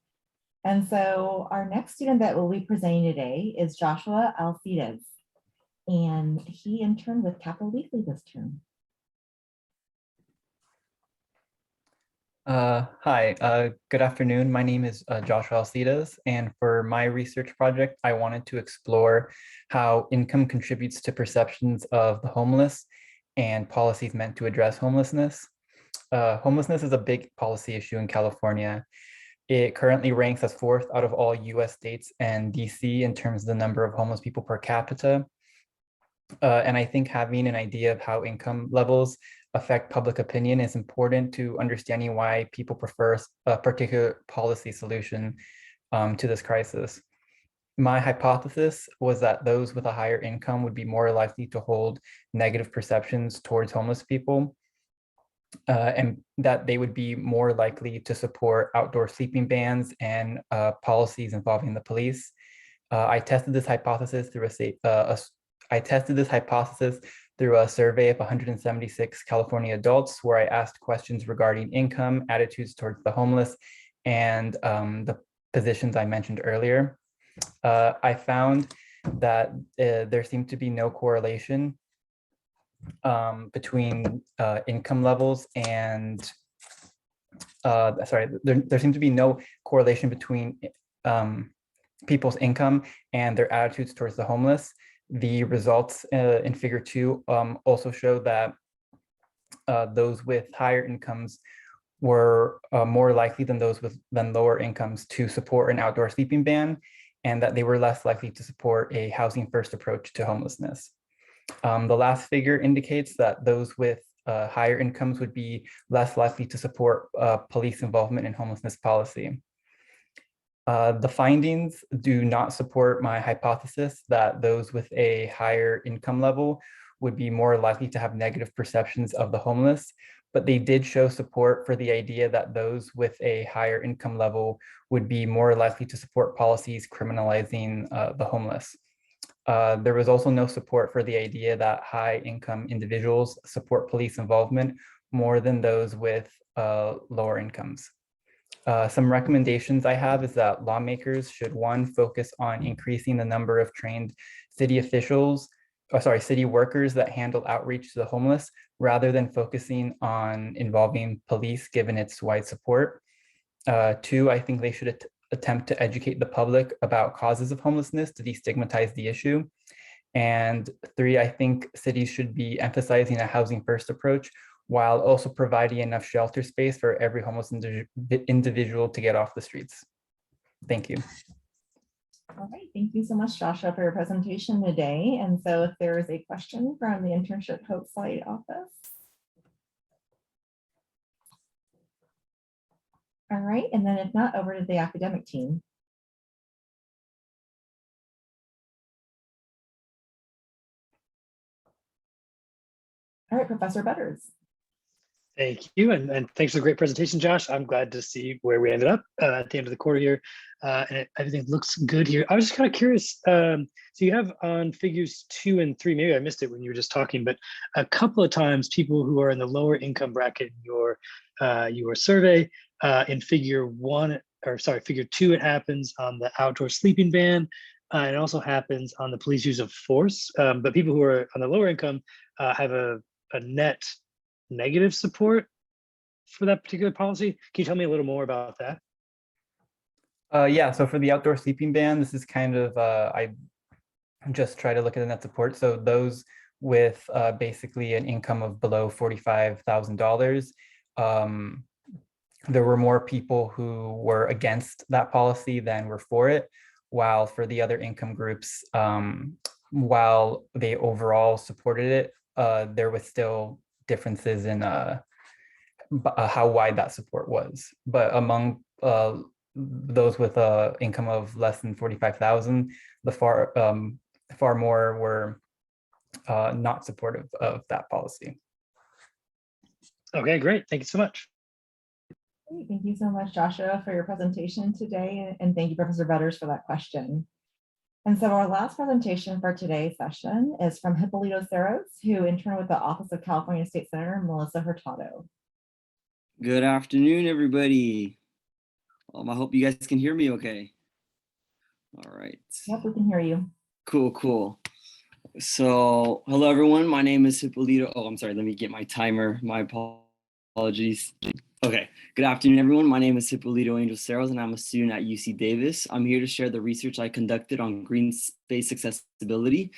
And so our next student that will be presenting today is Joshua Alfides, and he interned with Capital Weekly this term. Hi, good afternoon. My name is Joshua Alfides, and for my research project, I wanted to explore how income contributes to perceptions of the homeless and policies meant to address homelessness. Homelessness is a big policy issue in California. It currently ranks as 4th out of all US states and DC in terms of the number of homeless people per capita. And I think having an idea of how income levels affect public opinion is important to understanding why people prefer a particular policy solution to this crisis. My hypothesis was that those with a higher income would be more likely to hold negative perceptions towards homeless people, and that they would be more likely to support outdoor sleeping bans and policies involving the police. I tested this hypothesis through a survey of 176 California adults, where I asked questions regarding income, attitudes towards the homeless, and the positions I mentioned earlier. I found that there seemed to be no correlation between income levels and, there seemed to be no correlation between people's income and their attitudes towards the homeless. The results in figure 2 also show that those with higher incomes were more likely than those with lower incomes to support an outdoor sleeping ban, and that they were less likely to support a housing first approach to homelessness. The last figure indicates that those with higher incomes would be less likely to support police involvement in homelessness policy. The findings do not support my hypothesis that those with a higher income level would be more likely to have negative perceptions of the homeless, but they did show support for the idea that those with a higher income level would be more likely to support policies criminalizing the homeless. There was also no support for the idea that high income individuals support police involvement more than those with lower incomes. Some recommendations I have is that lawmakers should, 1, focus on increasing the number of trained city workers that handle outreach to the homeless, rather than focusing on involving police given its wide support. 2, I think they should attempt to educate the public about causes of homelessness to destigmatize the issue. And 3, I think cities should be emphasizing a housing first approach, while also providing enough shelter space for every homeless individual to get off the streets. Thank you. All right, thank you so much, Joshua, for your presentation today. And so if there is a question from the internship host site office. All right, and then if not, over to the academic team. All right, Professor Butters. Thank you, and thanks for the great presentation, Josh. I'm glad to see where we ended up at the end of the quarter here, and everything looks good here. I was just kind of curious. So you have on figures 2 and 3, maybe I missed it when you were just talking, but a couple of times people who are in the lower income bracket in your survey, in figure 2, it happens on the outdoor sleeping ban. It also happens on the police use of force, but people who are on the lower income have a net negative support for that particular policy. Can you tell me a little more about that? Yeah, so for the outdoor sleeping ban, this is kind of, I just try to look at the net support. So those with basically an income of below $45,000, there were more people who were against that policy than were for it, while for the other income groups, while they overall supported it, there was still differences in how wide that support was. But among those with income of less than 45,000, the far more were not supportive of that policy. Okay, great. Thank you so much. Great. Thank you so much, Joshua, for your presentation today. And thank you, Professor Butters, for that question. And so our last presentation for today's session is from Hipolito Saros, who interned with the Office of California State Senator Melissa Hurtado. Good afternoon, everybody. I hope you guys can hear me okay. All right. Yep, we can hear you. Cool. So, hello, everyone. My name is Hipolito. Oh, I'm sorry. Let me get my timer. My apologies. Okay. Good afternoon, everyone. My name is Hipolito Angel Saros, and I'm a student at UC Davis. I'm here to share the research I conducted on green space accessibility.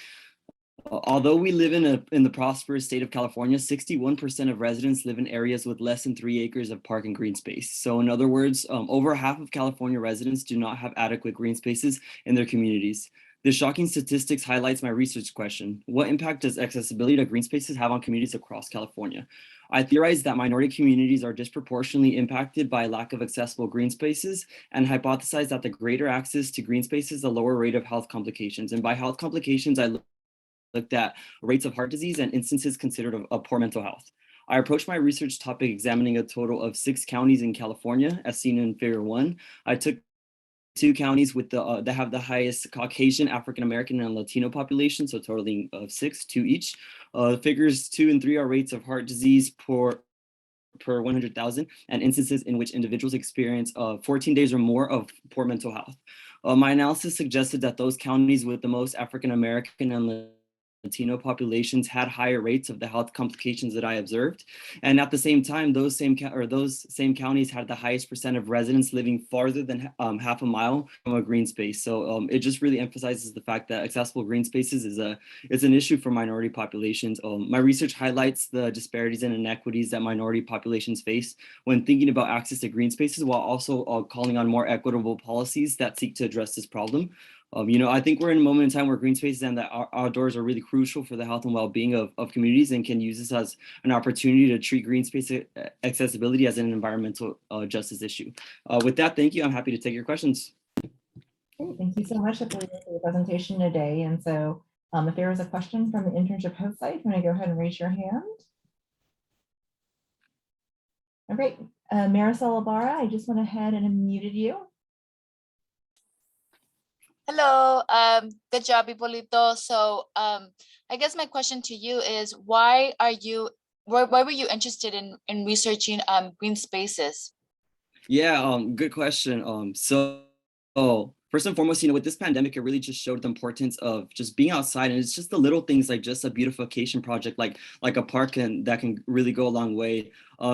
Although we live in the prosperous state of California, 61% of residents live in areas with less than 3 acres of park and green space. So in other words, over half of California residents do not have adequate green spaces in their communities. This shocking statistics highlights my research question. What impact does accessibility to green spaces have on communities across California? I theorize that minority communities are disproportionately impacted by lack of accessible green spaces, and hypothesize that the greater access to green spaces, the lower rate of health complications. And by health complications, I looked at rates of heart disease and instances considered of poor mental health. I approached my research topic examining a total of 6 counties in California, as seen in Figure 1. I took 2 counties with that have the highest Caucasian, African American, and Latino population, so totaling of 6, 2 each. Figures 2 and 3 are rates of heart disease per 100,000 and instances in which individuals experience 14 days or more of poor mental health. My analysis suggested that those counties with the most African American and Latino populations had higher rates of the health complications that I observed. And at the same time, those same counties had the highest percent of residents living farther than half a mile from a green space. So it just really emphasizes the fact that accessible green spaces is an issue for minority populations. My research highlights the disparities and inequities that minority populations face when thinking about access to green spaces, while also calling on more equitable policies that seek to address this problem. I think we're in a moment in time where green spaces and the outdoors are really crucial for the health and well-being of communities, and can use this as an opportunity to treat green space accessibility as an environmental justice issue. With that, thank you. I'm happy to take your questions. Great. Thank you so much for your presentation today. And so if there is a question from the internship host site, you want to go ahead and raise your hand. All right, Maricel Ibarra, I just went ahead and unmuted you. Hello, good job, Hipolito. So I guess my question to you is, why were you interested in researching green spaces? Yeah, good question. So first and foremost, with this pandemic, it really just showed the importance of just being outside, and it's just the little things like just a beautification project, like a park, and that can really go a long way.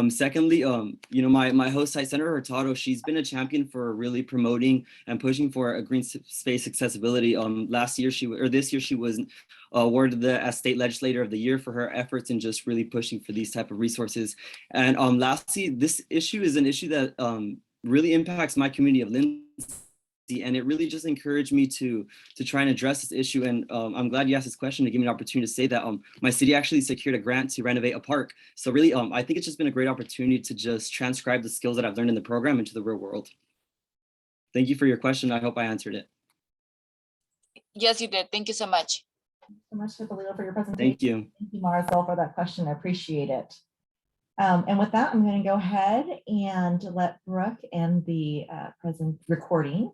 Secondly, my host site, Senator Hurtado, she's been a champion for really promoting and pushing for a green space accessibility. This year she was awarded as State Legislator of the Year for her efforts in just really pushing for these type of resources. And lastly, this issue is an issue that really impacts my community of Lindsay, and it really just encouraged me to try and address this issue. And I'm glad you asked this question to give me an opportunity to say that my city actually secured a grant to renovate a park. So really, I think it's just been a great opportunity to just transcribe the skills that I've learned in the program into the real world. Thank you for your question. I hope I answered it. Yes, you did. Thank you so much. Thanks so much, Hipolito, for your presentation. Thank you. Thank you, Marcel, for that question. I appreciate it. And with that, I'm going to go ahead and let Brooke end the present recording.